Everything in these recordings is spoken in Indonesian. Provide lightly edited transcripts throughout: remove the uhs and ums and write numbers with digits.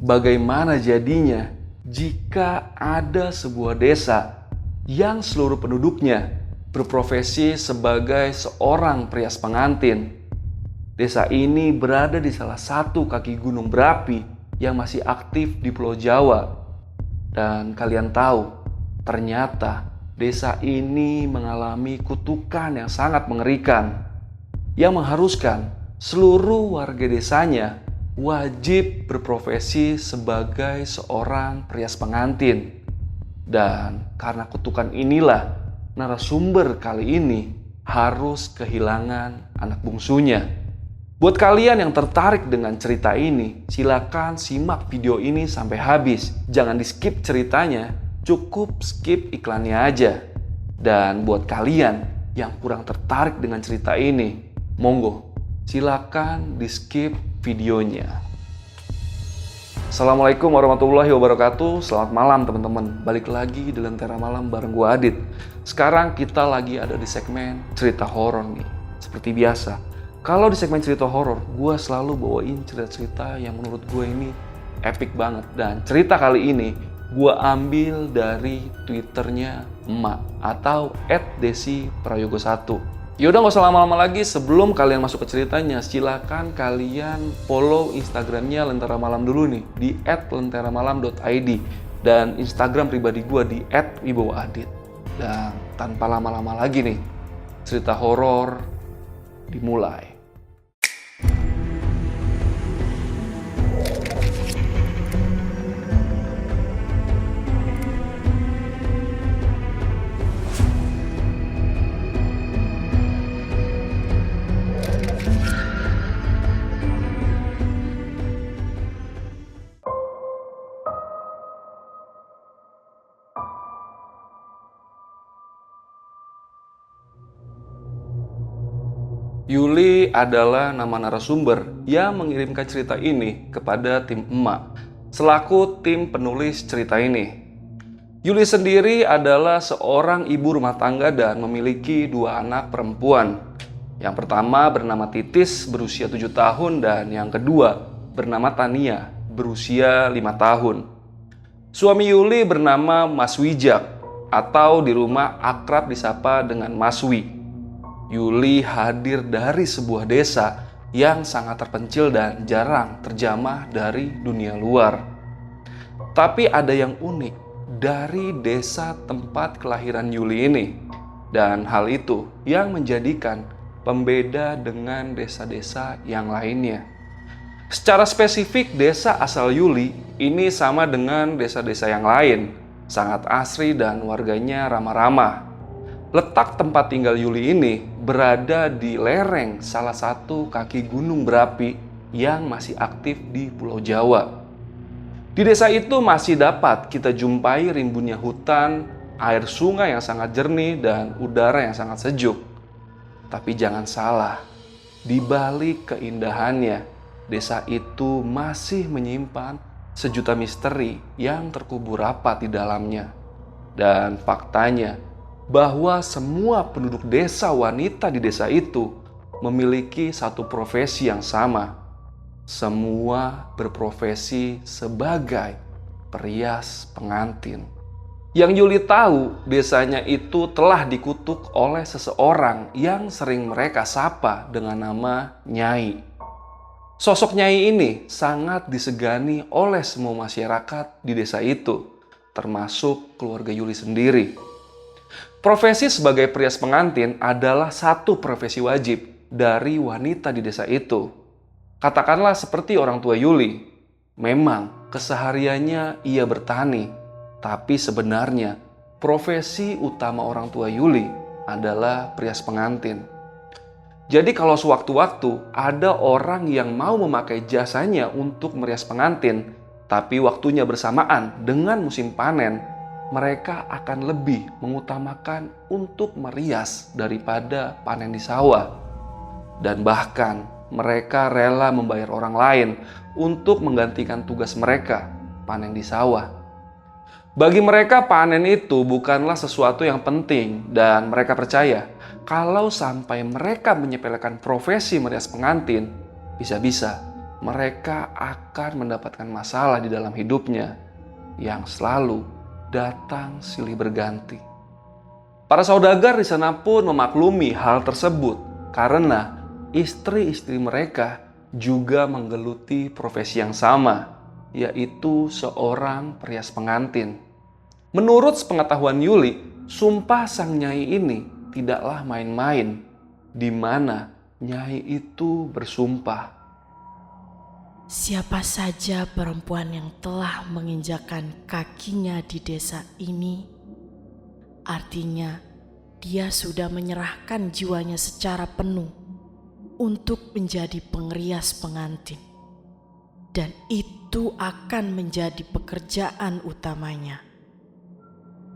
Bagaimana jadinya jika ada sebuah desa yang seluruh penduduknya berprofesi sebagai seorang perias pengantin? Desa ini berada di salah satu kaki gunung berapi yang masih aktif di Pulau Jawa. Dan kalian tahu, ternyata desa ini mengalami kutukan yang sangat mengerikan yang mengharuskan seluruh warga desanya wajib berprofesi sebagai seorang perias pengantin. Dan karena kutukan inilah narasumber kali ini harus kehilangan anak bungsunya. Buat kalian yang tertarik dengan cerita ini, silakan simak video ini sampai habis. Jangan di skip ceritanya, cukup skip iklannya aja. Dan buat kalian yang kurang tertarik dengan cerita ini, monggo silakan di skip videonya. Assalamualaikum warahmatullahi wabarakatuh. Selamat malam teman-teman. Balik lagi di Lentera Malam bareng gue Adit. Sekarang kita lagi ada di segmen cerita horor nih. Seperti biasa, kalau di segmen cerita horor, gue selalu bawain cerita-cerita yang menurut gue ini epic banget. Dan cerita kali ini gue ambil dari Twitternya Emak atau @desiprayogo1. Yaudah, gak usah lama-lama lagi. Sebelum kalian masuk ke ceritanya, silakan kalian follow Instagramnya Lentera Malam dulu nih di @lenteramalam.id dan Instagram pribadi gue di @wibowoadit. Dan tanpa lama-lama lagi nih, cerita horor dimulai. Yuli adalah nama narasumber yang mengirimkan cerita ini kepada tim Emak selaku tim penulis cerita ini. Yuli sendiri adalah seorang ibu rumah tangga dan memiliki 2 anak perempuan. Yang pertama bernama Titis berusia 7 tahun dan yang kedua bernama Tania berusia 5 tahun. Suami Yuli bernama Mas Wijak atau di rumah akrab disapa dengan Mas Wi. Yuli hadir dari sebuah desa yang sangat terpencil dan jarang terjamah dari dunia luar. Tapi ada yang unik dari desa tempat kelahiran Yuli ini. Dan hal itu yang menjadikan pembeda dengan desa-desa yang lainnya. Secara spesifik, desa asal Yuli ini sama dengan desa-desa yang lain. Sangat asri dan warganya ramah-ramah. Letak tempat tinggal Yuli ini berada di lereng salah satu kaki gunung berapi yang masih aktif di Pulau Jawa. Di desa itu masih dapat kita jumpai rimbunnya hutan, air sungai yang sangat jernih, dan udara yang sangat sejuk. Tapi jangan salah, di balik keindahannya, desa itu masih menyimpan sejuta misteri yang terkubur rapat di dalamnya. Dan faktanya, bahwa semua penduduk desa wanita di desa itu memiliki satu profesi yang sama. Semua berprofesi sebagai perias pengantin. Yang Yuli tahu, desanya itu telah dikutuk oleh seseorang yang sering mereka sapa dengan nama Nyai. Sosok Nyai ini sangat disegani oleh semua masyarakat di desa itu, termasuk keluarga Yuli sendiri. Profesi sebagai perias pengantin adalah satu profesi wajib dari wanita di desa itu. Katakanlah seperti orang tua Yuli. Memang kesehariannya ia bertani, tapi sebenarnya profesi utama orang tua Yuli adalah perias pengantin. Jadi kalau sewaktu-waktu ada orang yang mau memakai jasanya untuk merias pengantin, tapi waktunya bersamaan dengan musim panen, mereka akan lebih mengutamakan untuk merias daripada panen di sawah. Dan bahkan mereka rela membayar orang lain untuk menggantikan tugas mereka panen di sawah. Bagi mereka panen itu bukanlah sesuatu yang penting, dan mereka percaya kalau sampai mereka menyepelekan profesi merias pengantin, bisa-bisa mereka akan mendapatkan masalah di dalam hidupnya yang selalu datang silih berganti. Para saudagar di sana pun memaklumi hal tersebut karena istri-istri mereka juga menggeluti profesi yang sama, yaitu seorang perias pengantin. Menurut sepengetahuan Yuli, sumpah sang nyai ini tidaklah main-main, di mana nyai itu bersumpah, siapa saja perempuan yang telah menginjakkan kakinya di desa ini, artinya dia sudah menyerahkan jiwanya secara penuh untuk menjadi pengerias pengantin. Dan itu akan menjadi pekerjaan utamanya.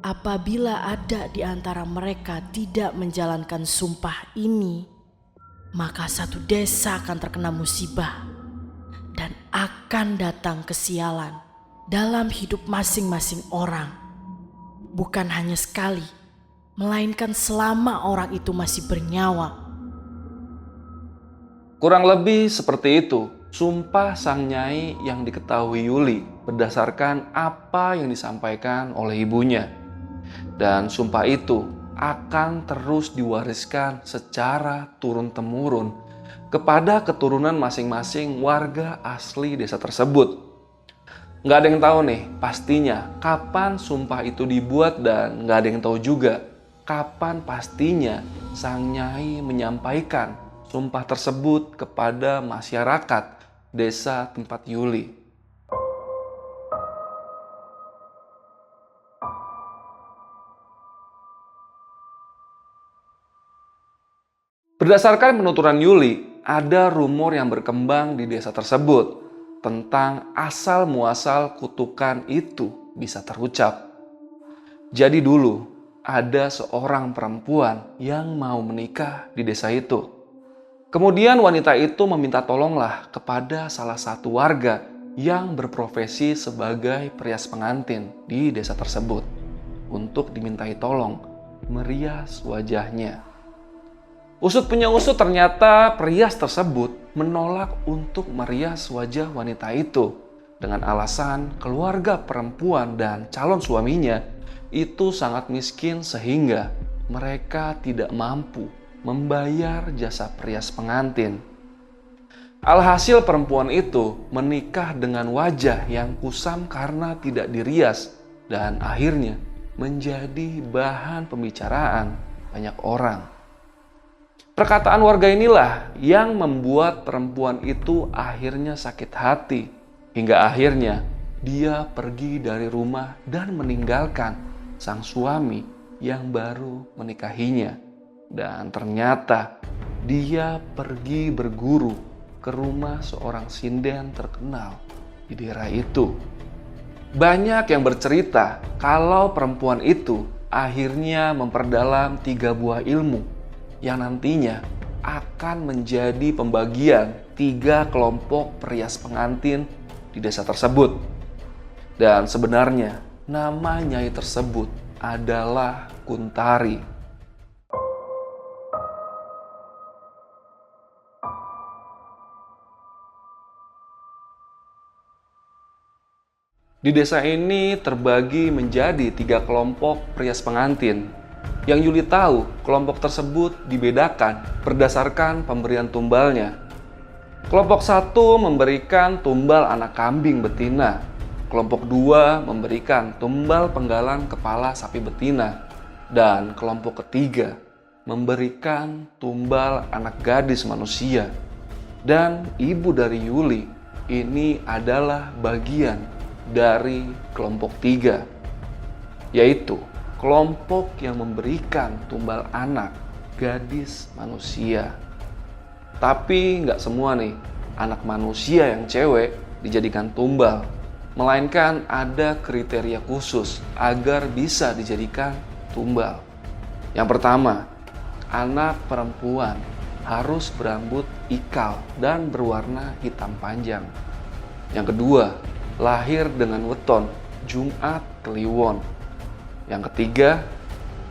Apabila ada di antara mereka tidak menjalankan sumpah ini, maka satu desa akan terkena musibah dan akan datang kesialan dalam hidup masing-masing orang. Bukan hanya sekali, melainkan selama orang itu masih bernyawa. Kurang lebih seperti itu sumpah sang nyai yang diketahui Yuli berdasarkan apa yang disampaikan oleh ibunya. Dan sumpah itu akan terus diwariskan secara turun-temurun kepada keturunan masing-masing warga asli desa tersebut. Nggak ada yang tahu nih pastinya kapan sumpah itu dibuat, dan nggak ada yang tahu juga kapan pastinya sang nyai menyampaikan sumpah tersebut kepada masyarakat desa tempat Yuli. Berdasarkan penuturan Yuli, ada rumor yang berkembang di desa tersebut tentang asal-muasal kutukan itu bisa terucap. Jadi dulu ada seorang perempuan yang mau menikah di desa itu. Kemudian wanita itu meminta tolonglah kepada salah satu warga yang berprofesi sebagai perias pengantin di desa tersebut untuk dimintai tolong merias wajahnya. Usut punya usut, ternyata perias tersebut menolak untuk merias wajah wanita itu dengan alasan keluarga perempuan dan calon suaminya itu sangat miskin sehingga mereka tidak mampu membayar jasa perias pengantin. Alhasil perempuan itu menikah dengan wajah yang kusam karena tidak dirias dan akhirnya menjadi bahan pembicaraan banyak orang. Perkataan warga inilah yang membuat perempuan itu akhirnya sakit hati hingga akhirnya dia pergi dari rumah dan meninggalkan sang suami yang baru menikahinya. Dan ternyata dia pergi berguru ke rumah seorang sinden terkenal di daerah itu. Banyak yang bercerita kalau perempuan itu akhirnya memperdalam 3 buah ilmu yang nantinya akan menjadi pembagian 3 kelompok perias pengantin di desa tersebut. Dan sebenarnya nama nyai tersebut adalah Kuntari. Di desa ini terbagi menjadi 3 kelompok perias pengantin. Yang Yuli tahu, kelompok tersebut dibedakan berdasarkan pemberian tumbalnya. Kelompok 1 memberikan tumbal anak kambing betina. Kelompok 2 memberikan tumbal penggalan kepala sapi betina. Dan kelompok ketiga memberikan tumbal anak gadis manusia. Dan ibu dari Yuli ini adalah bagian dari kelompok 3, yaitu kelompok yang memberikan tumbal anak gadis manusia. Tapi nggak semua nih anak manusia yang cewek dijadikan tumbal, melainkan ada kriteria khusus agar bisa dijadikan tumbal. Yang pertama, anak perempuan harus berambut ikal dan berwarna hitam panjang. Yang kedua, lahir dengan weton Jumat Kliwon. Yang ketiga,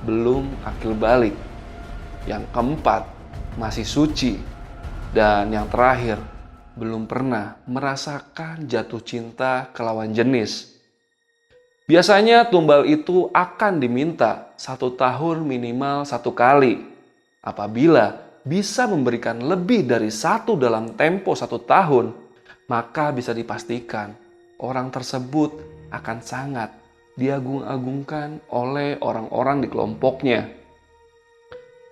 belum akil balik. Yang keempat, masih suci. Dan yang terakhir, belum pernah merasakan jatuh cinta ke lawan jenis. Biasanya tumbal itu akan diminta 1 tahun minimal 1 kali. Apabila bisa memberikan lebih dari 1 dalam tempo 1 tahun, maka bisa dipastikan orang tersebut akan sangat diagung-agungkan oleh orang-orang di kelompoknya.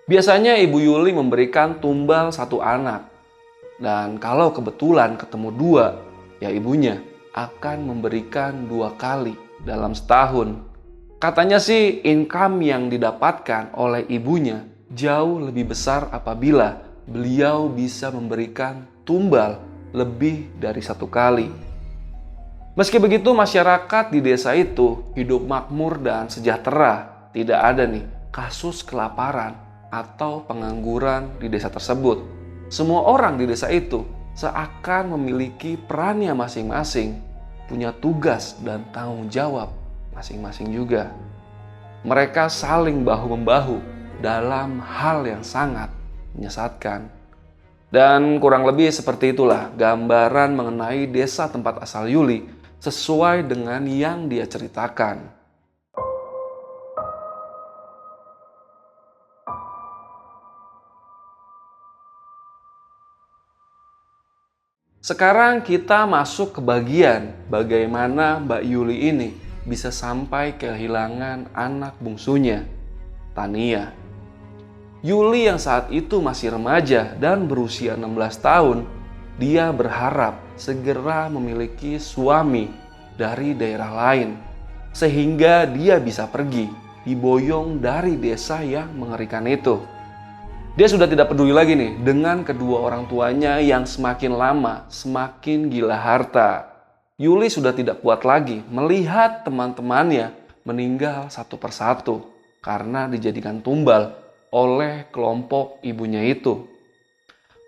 Biasanya Ibu Yuli memberikan tumbal 1 anak. Dan kalau kebetulan ketemu 2, ya ibunya akan memberikan 2 kali dalam setahun. Katanya sih income yang didapatkan oleh ibunya jauh lebih besar apabila beliau bisa memberikan tumbal lebih dari 1 kali. Meski begitu, masyarakat di desa itu hidup makmur dan sejahtera. Tidak ada nih kasus kelaparan atau pengangguran di desa tersebut. Semua orang di desa itu seakan memiliki perannya masing-masing, punya tugas dan tanggung jawab masing-masing juga. Mereka saling bahu-membahu dalam hal yang sangat menyesatkan. Dan kurang lebih seperti itulah gambaran mengenai desa tempat asal Yuli sesuai dengan yang dia ceritakan. Sekarang kita masuk ke bagian bagaimana Mbak Yuli ini bisa sampai kehilangan anak bungsunya, Tania. Yuli yang saat itu masih remaja dan berusia 16 tahun, dia berharap segera memiliki suami dari daerah lain, sehingga dia bisa pergi, diboyong dari desa yang mengerikan itu. Dia sudah tidak peduli lagi nih dengan kedua orang tuanya yang semakin lama semakin gila harta. Yuli sudah tidak kuat lagi melihat teman-temannya meninggal satu persatu karena dijadikan tumbal oleh kelompok ibunya itu.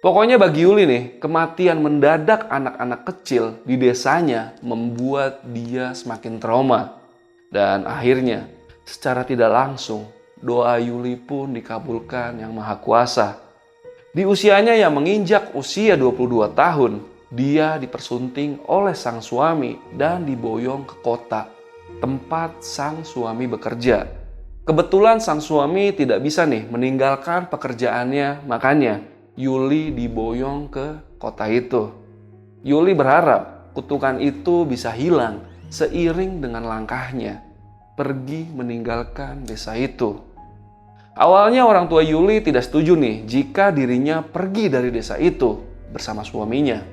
Pokoknya bagi Yuli nih, kematian mendadak anak-anak kecil di desanya membuat dia semakin trauma. Dan akhirnya secara tidak langsung doa Yuli pun dikabulkan Yang Maha Kuasa. Di usianya yang menginjak usia 22 tahun, dia dipersunting oleh sang suami dan diboyong ke kota tempat sang suami bekerja. Kebetulan sang suami tidak bisa nih meninggalkan pekerjaannya, makanya Yuli diboyong ke kota itu. Yuli berharap kutukan itu bisa hilang seiring dengan langkahnya pergi meninggalkan desa itu. Awalnya orang tua Yuli tidak setuju nih jika dirinya pergi dari desa itu bersama suaminya.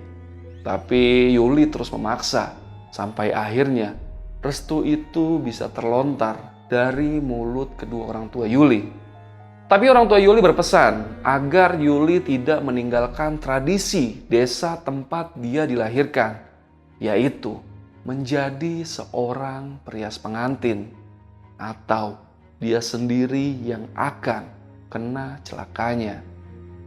Tapi Yuli terus memaksa sampai akhirnya restu itu bisa terlontar dari mulut kedua orang tua Yuli. Tapi orang tua Yuli berpesan agar Yuli tidak meninggalkan tradisi desa tempat dia dilahirkan, yaitu menjadi seorang perias pengantin, atau dia sendiri yang akan kena celakanya.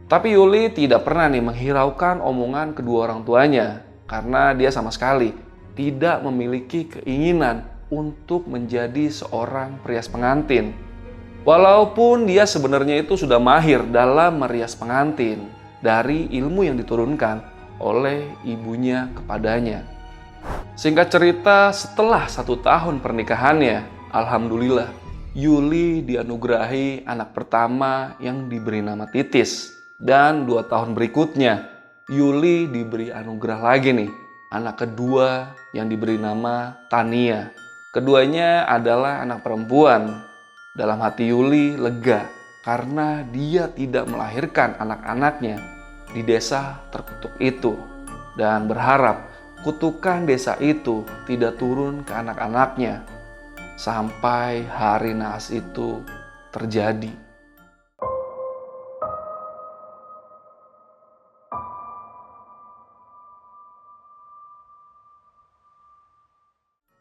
Tapi Yuli tidak pernah nih menghiraukan omongan kedua orang tuanya karena dia sama sekali tidak memiliki keinginan untuk menjadi seorang perias pengantin. Walaupun dia sebenarnya itu sudah mahir dalam merias pengantin dari ilmu yang diturunkan oleh ibunya kepadanya. Singkat cerita, setelah 1 tahun pernikahannya, alhamdulillah, Yuli dianugerahi anak pertama yang diberi nama Titis. Dan 2 tahun berikutnya, Yuli diberi anugerah lagi nih, anak kedua yang diberi nama Tania. Keduanya adalah anak perempuan. Dalam hati Yuli lega karena dia tidak melahirkan anak-anaknya di desa terkutuk itu. Dan berharap kutukan desa itu tidak turun ke anak-anaknya sampai hari naas itu terjadi.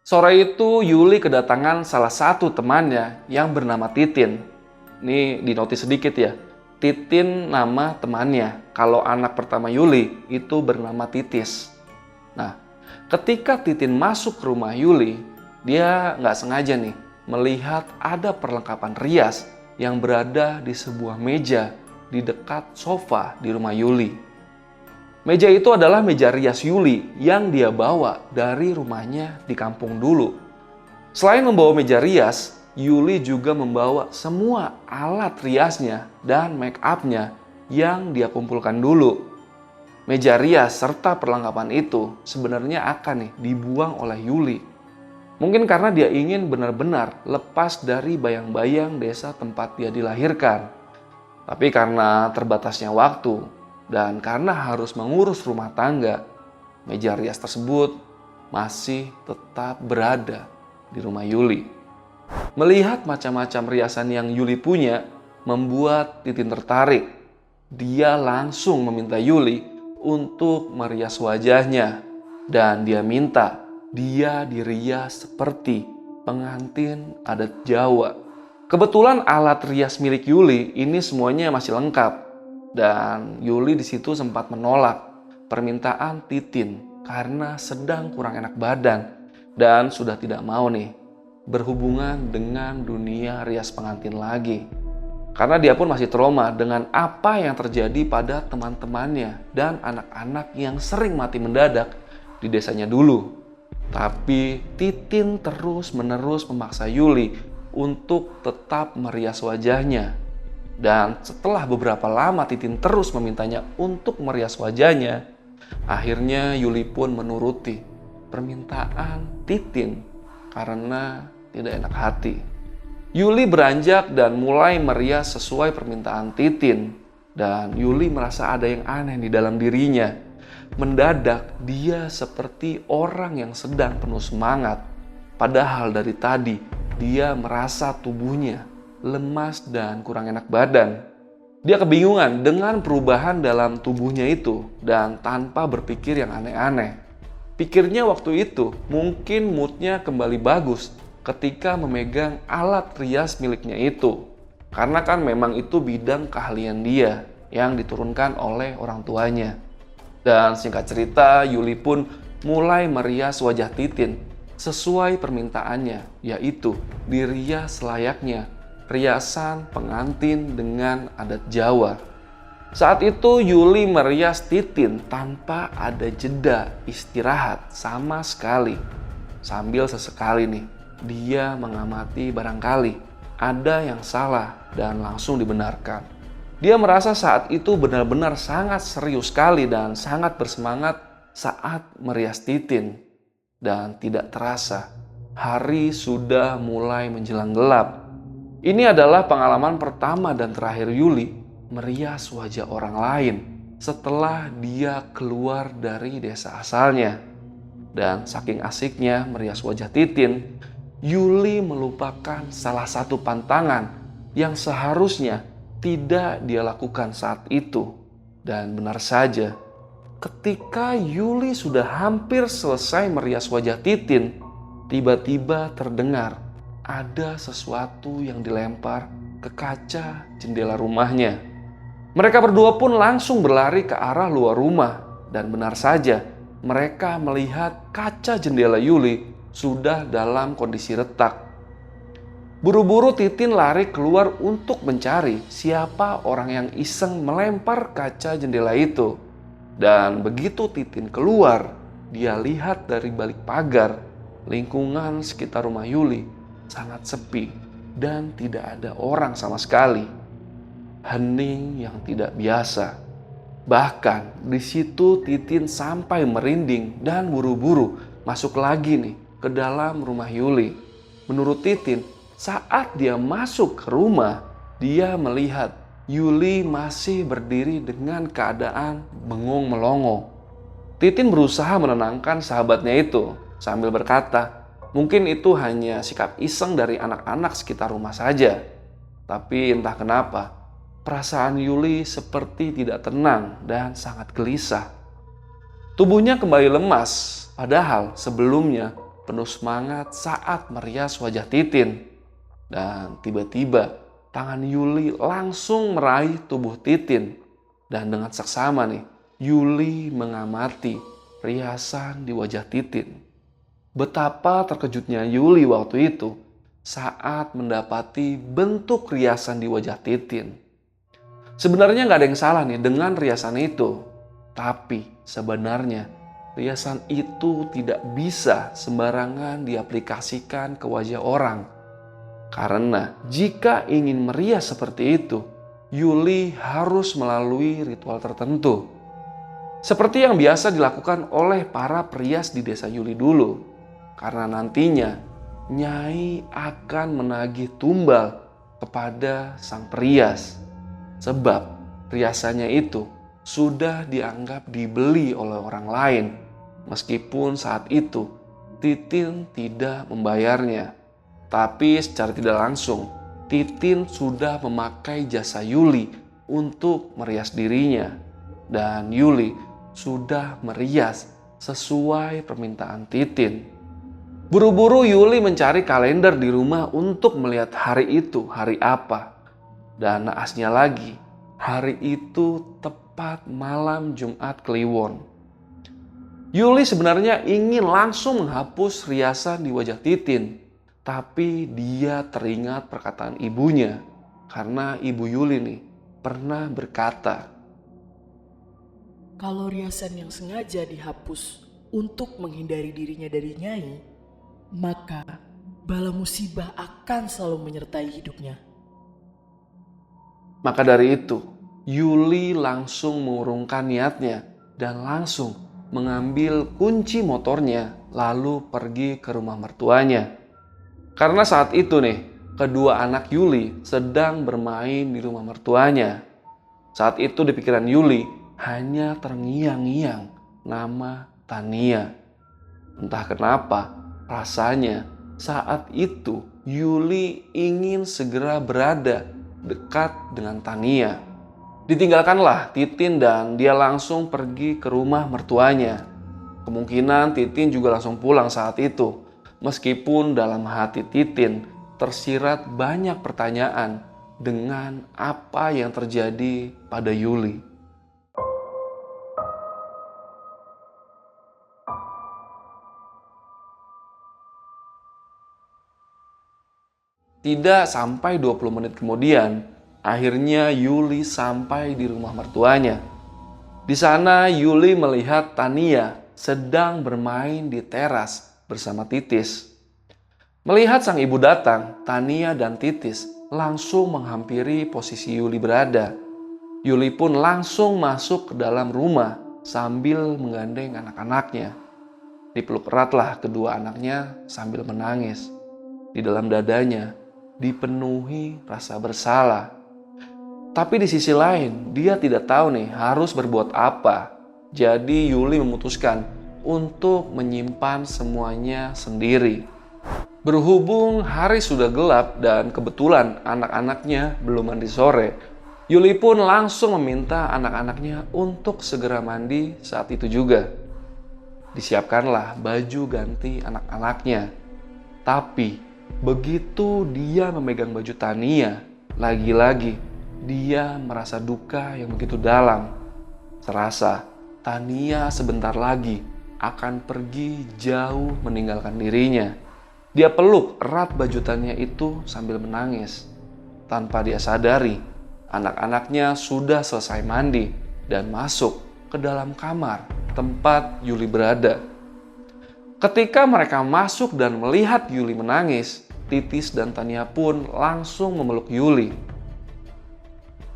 Sore itu Yuli kedatangan salah satu temannya yang bernama Titin. Ini dinotis sedikit ya. Titin nama temannya. Kalau anak pertama Yuli itu bernama Titis. Nah, ketika Titin masuk ke rumah Yuli, dia nggak sengaja nih melihat ada perlengkapan rias yang berada di sebuah meja di dekat sofa di rumah Yuli. Meja itu adalah meja rias Yuli yang dia bawa dari rumahnya di kampung dulu. Selain membawa meja rias, Yuli juga membawa semua alat riasnya dan make up-nya yang dia kumpulkan dulu. Meja rias serta perlengkapan itu sebenarnya akan dibuang oleh Yuli. Mungkin karena dia ingin benar-benar lepas dari bayang-bayang desa tempat dia dilahirkan. Tapi karena terbatasnya waktu dan karena harus mengurus rumah tangga, meja rias tersebut masih tetap berada di rumah Yuli. Melihat macam-macam riasan yang Yuli punya membuat Titin tertarik. Dia langsung meminta Yuli untuk merias wajahnya dan dia minta dia dirias seperti pengantin adat Jawa. Kebetulan alat rias milik Yuli ini semuanya masih lengkap dan Yuli di situ sempat menolak permintaan Titin karena sedang kurang enak badan dan sudah tidak mau berhubungan dengan dunia rias pengantin lagi. Karena dia pun masih trauma dengan apa yang terjadi pada teman-temannya dan anak-anak yang sering mati mendadak di desanya dulu. Tapi Titin terus-menerus memaksa Yuli untuk tetap merias wajahnya. Dan setelah beberapa lama Titin terus memintanya untuk merias wajahnya, akhirnya Yuli pun menuruti permintaan Titin karena tidak enak hati. Yuli beranjak dan mulai merias sesuai permintaan Titin. Dan Yuli merasa ada yang aneh di dalam dirinya. Mendadak dia seperti orang yang sedang penuh semangat. Padahal dari tadi dia merasa tubuhnya lemas dan kurang enak badan. Dia kebingungan dengan perubahan dalam tubuhnya itu dan tanpa berpikir yang aneh-aneh. Pikirnya waktu itu mungkin moodnya kembali bagus ketika memegang alat rias miliknya itu. Karena kan memang itu bidang keahlian dia yang diturunkan oleh orang tuanya. Dan singkat cerita, Yuli pun mulai merias wajah Titin sesuai permintaannya, yaitu dirias layaknya riasan pengantin dengan adat Jawa. Saat itu Yuli merias Titin tanpa ada jeda istirahat sama sekali. Sambil sesekali dia mengamati barangkali ada yang salah dan langsung dibenarkan. Dia merasa saat itu benar-benar sangat serius sekali dan sangat bersemangat saat merias Titin. Dan tidak terasa, hari sudah mulai menjelang gelap. Ini adalah pengalaman pertama dan terakhir Yuli merias wajah orang lain setelah dia keluar dari desa asalnya. Dan saking asiknya merias wajah Titin, Yuli melupakan salah satu pantangan yang seharusnya tidak dia lakukan saat itu. Dan benar saja, ketika Yuli sudah hampir selesai merias wajah Titin, tiba-tiba terdengar ada sesuatu yang dilempar ke kaca jendela rumahnya. Mereka berdua pun langsung berlari ke arah luar rumah. Dan benar saja, mereka melihat kaca jendela Yuli sudah dalam kondisi retak. Buru-buru Titin lari keluar untuk mencari siapa orang yang iseng melempar kaca jendela itu. Dan begitu Titin keluar, dia lihat dari balik pagar, lingkungan sekitar rumah Yuli sangat sepi dan tidak ada orang sama sekali. Hening yang tidak biasa. Bahkan di situ Titin sampai merinding dan buru-buru masuk lagi ke dalam rumah Yuli. Menurut Titin, saat dia masuk ke rumah, dia melihat Yuli masih berdiri dengan keadaan bengong melongo. Titin berusaha menenangkan sahabatnya itu sambil berkata, mungkin itu hanya sikap iseng dari anak-anak sekitar rumah saja. Tapi entah kenapa, perasaan Yuli seperti tidak tenang dan sangat gelisah. Tubuhnya kembali lemas, padahal sebelumnya penuh semangat saat merias wajah Titin. Dan tiba-tiba tangan Yuli langsung meraih tubuh Titin. Dan dengan seksama Yuli mengamati riasan di wajah Titin. Betapa terkejutnya Yuli waktu itu saat mendapati bentuk riasan di wajah Titin. Sebenarnya gak ada yang salah dengan riasan itu. Tapi sebenarnya riasan itu tidak bisa sembarangan diaplikasikan ke wajah orang. Karena jika ingin merias seperti itu, Yuli harus melalui ritual tertentu. Seperti yang biasa dilakukan oleh para perias di desa Yuli dulu. Karena nantinya Nyai akan menagih tumbal kepada sang perias. Sebab riasannya itu sudah dianggap dibeli oleh orang lain. Meskipun saat itu Titin tidak membayarnya. Tapi secara tidak langsung Titin sudah memakai jasa Yuli untuk merias dirinya. Dan Yuli sudah merias sesuai permintaan Titin. Buru-buru Yuli mencari kalender di rumah untuk melihat hari itu hari apa. Dan naasnya lagi, hari itu tepat malam Jumat Kliwon. Yuli sebenarnya ingin langsung menghapus riasan di wajah Titin. Tapi dia teringat perkataan ibunya. Karena ibu Yuli nih pernah berkata, kalau riasan yang sengaja dihapus untuk menghindari dirinya dari Nyai, maka bala musibah akan selalu menyertai hidupnya. Maka dari itu, Yuli langsung mengurungkan niatnya dan langsung mengambil kunci motornya lalu pergi ke rumah mertuanya. Karena saat itu nih, kedua anak Yuli sedang bermain di rumah mertuanya. Saat itu di pikiran Yuli hanya terngiang-ngiang nama Tania. Entah kenapa, rasanya saat itu Yuli ingin segera berada dekat dengan Tania. Ditinggalkanlah Titin dan dia langsung pergi ke rumah mertuanya. Kemungkinan Titin juga langsung pulang saat itu. Meskipun dalam hati Titin tersirat banyak pertanyaan dengan apa yang terjadi pada Yuli. Tidak sampai 20 menit kemudian, akhirnya Yuli sampai di rumah mertuanya. Di sana Yuli melihat Tania sedang bermain di teras bersama Titis. Melihat sang ibu datang, Tania dan Titis langsung menghampiri posisi Yuli berada. Yuli pun langsung masuk ke dalam rumah sambil menggandeng anak-anaknya. Dipeluk eratlah kedua anaknya sambil menangis. Di dalam dadanya dipenuhi rasa bersalah. Tapi di sisi lain, dia tidak tahu nih harus berbuat apa. Jadi Yuli memutuskan untuk menyimpan semuanya sendiri. Berhubung hari sudah gelap dan kebetulan anak-anaknya belum mandi sore, Yuli pun langsung meminta anak-anaknya untuk segera mandi saat itu juga. Disiapkanlah baju ganti anak-anaknya. Tapi begitu dia memegang baju Tania, lagi-lagi dia merasa duka yang begitu dalam. Serasa Tania sebentar lagi akan pergi jauh meninggalkan dirinya. Dia peluk erat baju Tania itu sambil menangis. Tanpa dia sadari, anak-anaknya sudah selesai mandi dan masuk ke dalam kamar tempat Yuli berada. Ketika mereka masuk dan melihat Yuli menangis, Titis dan Tania pun langsung memeluk Yuli.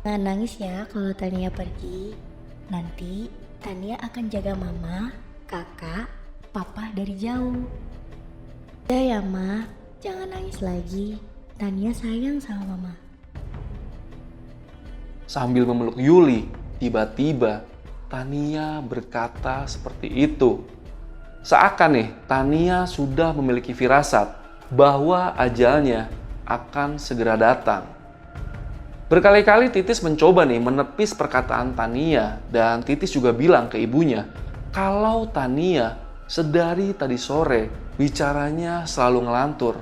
Jangan nangis ya kalau Tania pergi. Nanti Tania akan jaga mama, kakak, papa dari jauh. Udah ya ma, jangan nangis lagi. Tania sayang sama mama. Sambil memeluk Yuli, tiba-tiba Tania berkata seperti itu. Seakan nih Tania sudah memiliki firasat bahwa ajalnya akan segera datang. Berkali-kali Titis mencoba nih menepis perkataan Tania dan Titis juga bilang ke ibunya kalau Tania sedari tadi sore bicaranya selalu ngelantur.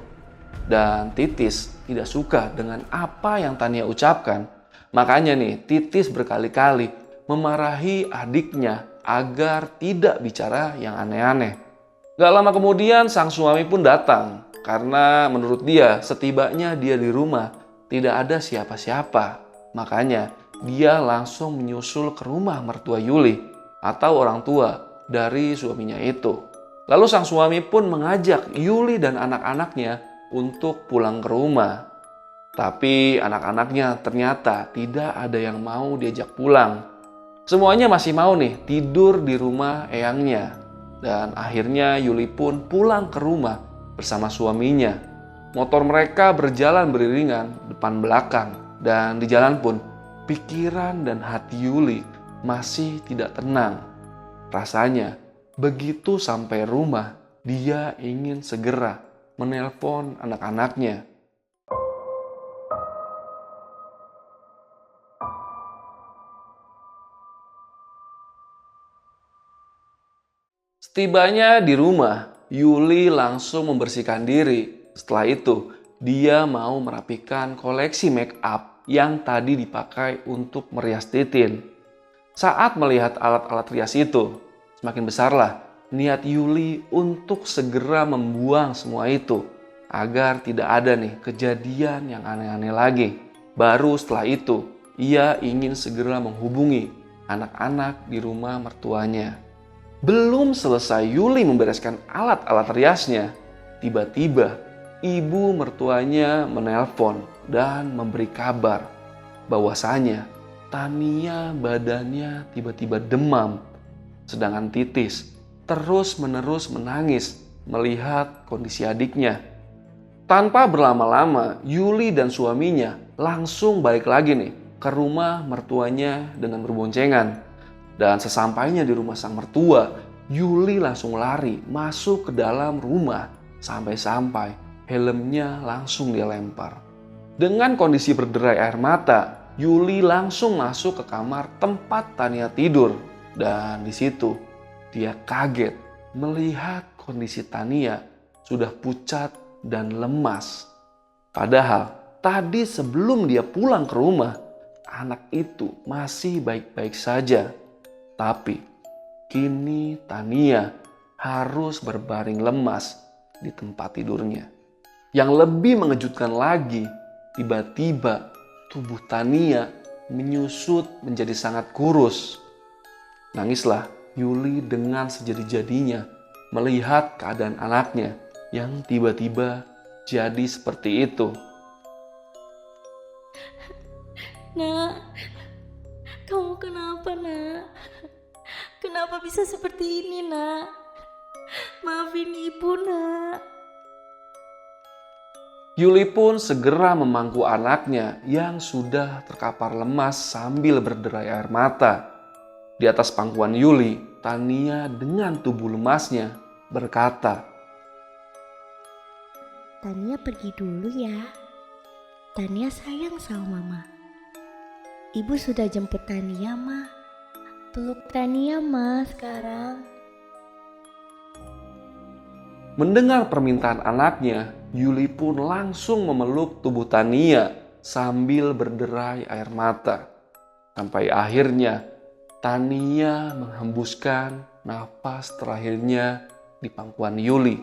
Dan Titis tidak suka dengan apa yang Tania ucapkan. Makanya nih Titis berkali-kali memarahi adiknya agar tidak bicara yang aneh-aneh. Gak lama kemudian sang suami pun datang. Karena menurut dia setibanya dia di rumah tidak ada siapa-siapa. Makanya dia langsung menyusul ke rumah mertua Yuli. atau orang tua dari suaminya itu. Lalu sang suami pun mengajak Yuli dan anak-anaknya untuk pulang ke rumah. Tapi anak-anaknya ternyata tidak ada yang mau diajak pulang. Semuanya masih mau nih tidur di rumah eyangnya. Dan akhirnya Yuli pun pulang ke rumah bersama suaminya. Motor mereka berjalan beriringan depan belakang. Dan di jalan pun pikiran dan hati Yuli masih tidak tenang. Rasanya begitu sampai rumah dia ingin segera menelpon anak-anaknya. Setibanya di rumah, Yuli langsung membersihkan diri. Setelah itu, dia mau merapikan koleksi make up yang tadi dipakai untuk merias Titin. Saat melihat alat-alat rias itu, semakin besarlah niat Yuli untuk segera membuang semua itu agar tidak ada nih kejadian yang aneh-aneh lagi. Baru setelah itu, ia ingin segera menghubungi anak-anak di rumah mertuanya. Belum selesai Yuli membereskan alat-alat riasnya, tiba-tiba ibu mertuanya menelpon dan memberi kabar bahwasanya Tania badannya tiba-tiba demam, sedangkan Titis terus-menerus menangis melihat kondisi adiknya. Tanpa berlama-lama, Yuli dan suaminya langsung balik lagi nih ke rumah mertuanya dengan berboncengan. Dan sesampainya di rumah sang mertua, Yuli langsung lari masuk ke dalam rumah sampai-sampai helmnya langsung dia lempar. Dengan kondisi berderai air mata, Yuli langsung masuk ke kamar tempat Tania tidur. Dan di situ dia kaget melihat kondisi Tania sudah pucat dan lemas. Padahal tadi sebelum dia pulang ke rumah, anak itu masih baik-baik saja. Tapi kini Tania harus berbaring lemas di tempat tidurnya. Yang lebih mengejutkan lagi, tiba-tiba tubuh Tania menyusut menjadi sangat kurus. Nangislah Yuli dengan sejadi-jadinya melihat keadaan anaknya yang tiba-tiba jadi seperti itu. Nak, kamu kenapa, Nak? Kenapa bisa seperti ini, Nak? Maafin ibu, Nak. Yuli pun segera memangku anaknya yang sudah terkapar lemas sambil berderai air mata. Di atas pangkuan Yuli, Tania dengan tubuh lemasnya berkata, Tania pergi dulu ya. Tania sayang sama Mama. Ibu sudah jemput Tania, Ma. Peluk Tania, Ma, sekarang. Mendengar permintaan anaknya, Yuli pun langsung memeluk tubuh Tania sambil berderai air mata. Sampai akhirnya Tania menghembuskan nafas terakhirnya di pangkuan Yuli.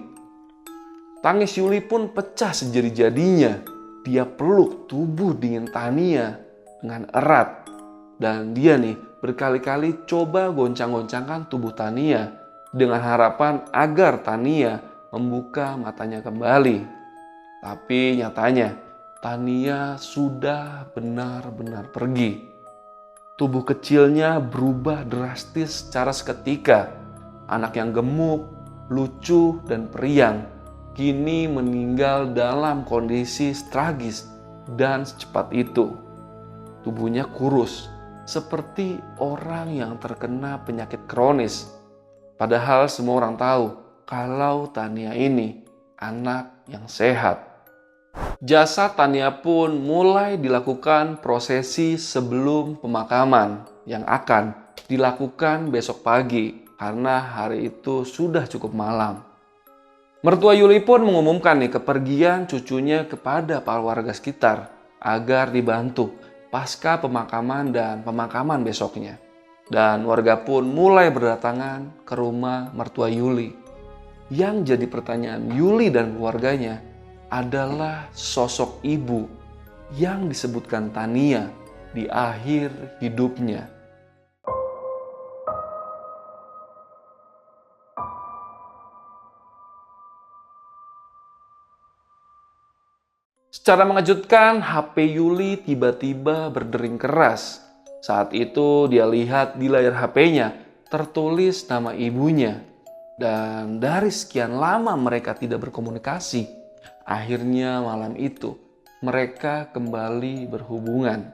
Tangis Yuli pun pecah sejadi-jadinya. Dia peluk tubuh dingin Tania dengan erat. Dan dia nih berkali-kali coba goncang-goncangkan tubuh Tania dengan harapan agar Tania membuka matanya kembali. Tapi nyatanya Tania sudah benar-benar pergi. Tubuh kecilnya berubah drastis secara seketika. Anak yang gemuk, lucu, dan periang kini meninggal dalam kondisi tragis dan secepat itu. Tubuhnya kurus, seperti orang yang terkena penyakit kronis. Padahal semua orang tahu kalau Tania ini anak yang sehat. Jasad Tania pun mulai dilakukan prosesi sebelum pemakaman yang akan dilakukan besok pagi karena hari itu sudah cukup malam. Mertua Yuli pun mengumumkan nih kepergian cucunya kepada para warga sekitar agar dibantu pasca pemakaman dan pemakaman besoknya. Dan warga pun mulai berdatangan ke rumah mertua Yuli. Yang jadi pertanyaan Yuli dan keluarganya adalah sosok ibu yang disebutkan Tania di akhir hidupnya. Secara mengejutkan, HP Yuli tiba-tiba berdering keras. Saat itu dia lihat di layar HP-nya tertulis nama ibunya. Dan dari sekian lama mereka tidak berkomunikasi, akhirnya malam itu mereka kembali berhubungan.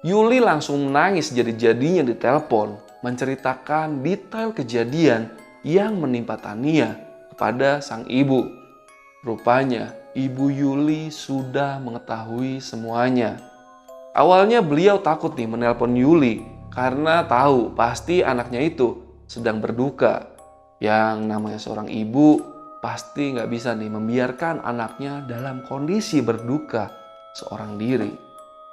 Yuli langsung menangis jadi-jadinya di telepon, menceritakan detail kejadian yang menimpa Tania kepada sang ibu. Rupanya ibu Yuli sudah mengetahui semuanya. Awalnya beliau takut nih menelpon Yuli karena tahu pasti anaknya itu sedang berduka. Yang namanya seorang ibu pasti nggak bisa nih membiarkan anaknya dalam kondisi berduka seorang diri.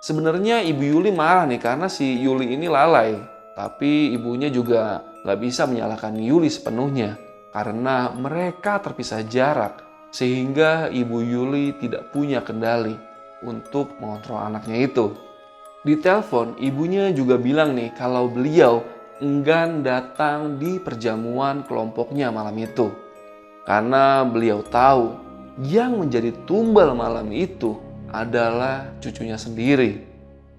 Sebenarnya ibu Yuli marah nih karena si Yuli ini lalai. Tapi ibunya juga nggak bisa menyalahkan Yuli sepenuhnya karena mereka terpisah jarak. Sehingga ibu Yuli tidak punya kendali untuk mengontrol anaknya itu. Di telepon ibunya juga bilang nih kalau beliau enggan datang di perjamuan kelompoknya malam itu. Karena beliau tahu yang menjadi tumbal malam itu adalah cucunya sendiri,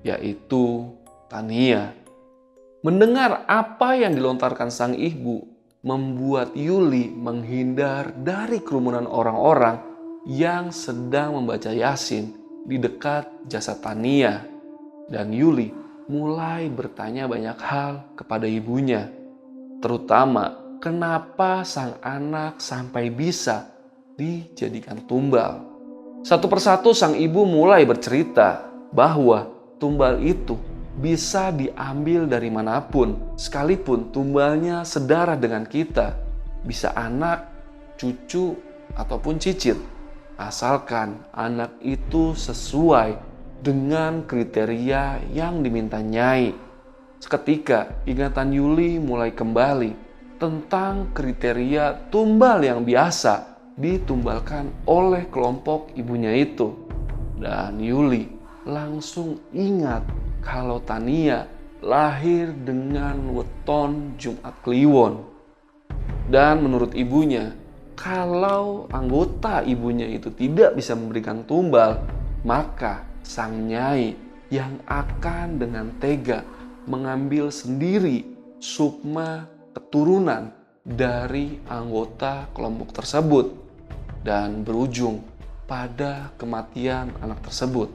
yaitu Tania. Mendengar apa yang dilontarkan sang ibu membuat Yuli menghindar dari kerumunan orang-orang yang sedang membaca Yasin di dekat jasad Tania. Dan Yuli mulai bertanya banyak hal kepada ibunya, terutama kenapa sang anak sampai bisa dijadikan tumbal. Satu persatu sang ibu mulai bercerita bahwa tumbal itu bisa diambil dari manapun, sekalipun tumbalnya sedarah dengan kita. Bisa anak, cucu, ataupun cicit. Asalkan anak itu sesuai dengan kriteria yang diminta Nyai. Seketika ingatan Yuli mulai kembali tentang kriteria tumbal yang biasa ditumbalkan oleh kelompok ibunya itu. Dan Yuli langsung ingat kalau Tania lahir dengan weton Jumat Kliwon. Dan menurut ibunya, kalau anggota ibunya itu tidak bisa memberikan tumbal, maka sang Nyai yang akan dengan tega mengambil sendiri sukma keturunan dari anggota kelompok tersebut dan berujung pada kematian anak tersebut.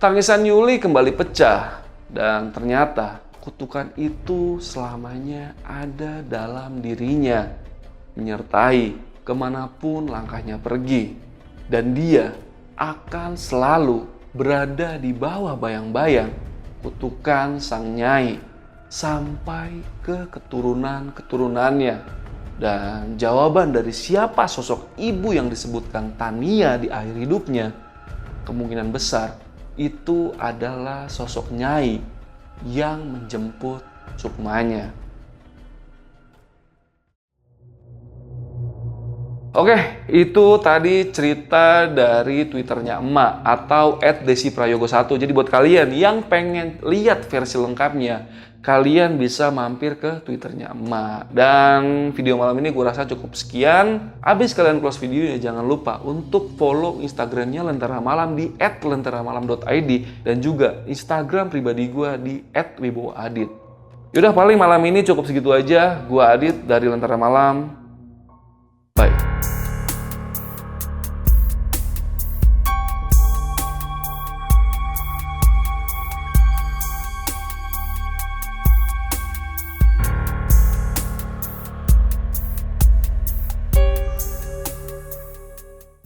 Tangisan Yuli kembali pecah dan ternyata kutukan itu selamanya ada dalam dirinya, menyertai kemanapun langkahnya pergi, dan dia akan selalu berada di bawah bayang-bayang kutukan sang Nyai sampai ke keturunan-keturunannya. Dan jawaban dari siapa sosok ibu yang disebutkan Tania di akhir hidupnya, kemungkinan besar itu adalah sosok Nyai yang menjemput sukmanya. Oke, itu tadi cerita dari Twitternya emak atau @desiprayogo1. Jadi buat kalian yang pengen lihat versi lengkapnya, kalian bisa mampir ke Twitternya emak. Dan video malam ini gue rasa cukup sekian. Abis kalian close videonya, jangan lupa untuk follow Instagramnya Lentera Malam di @lenteramalam.id dan juga Instagram pribadi gue di @wibowoadit. Yaudah, paling malam ini cukup segitu aja. Gue Adit dari Lentera Malam.